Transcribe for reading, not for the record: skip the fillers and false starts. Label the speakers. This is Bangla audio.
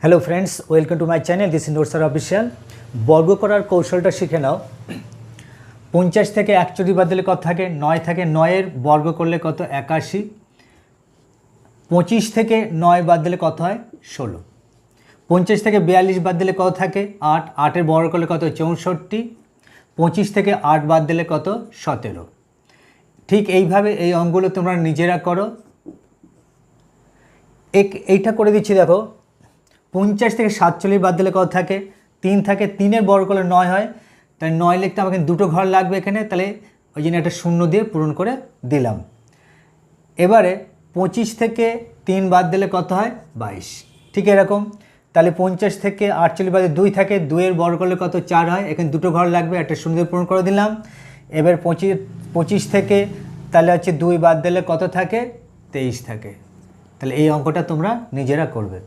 Speaker 1: Hello friends, welcome to my channel. This is note sir official. বর্গ করার কৌশলটা শিখে নাও। 50 থেকে 41 বাদ দিলে কত থাকে? 9 থাকে। 9-এর বর্গ করলে কত? 81। 25 থেকে 9 বাদ দিলে কত হয়? 16। 50 থেকে 42 বাদ দিলে কত থাকে? 8। 8-এর বর্গ করলে কত? 64। 25 থেকে 8 বাদ দিলে কত? 17। ঠিক এইভাবে এই অঙ্কগুলো তোমরা নিজেরা করো। এইটা করে দিচ্ছি, দেখো। 50 থেকে 47 বাদ দিলে কত থাকে? 3 থাকে। 3-এর বর্গ করলে 9 হয়, তাই 9 লিখতে আমাকে দুটো ঘর লাগবে এখানে, তাহলে ওই জন্য একটা শূন্য দিয়ে পূরণ করে দিলাম। এবারে 25 থেকে 3 বাদ দিলে কত হয়? 22। ঠিক এরকম। তাহলে 50 থেকে 48 বাদে 2 থাকে। 2-এর বর্গ করলে কত? 4 হয়। এখানে দুটো ঘর লাগবে, একটা শূন্য দিয়ে পূরণ করে দিলাম। এবার 25 থেকে তাহলে হচ্ছে 2 বাদ দিলে কত থাকে? 23 থাকে। তাহলে এই অঙ্কটা তোমরা নিজেরা করবে।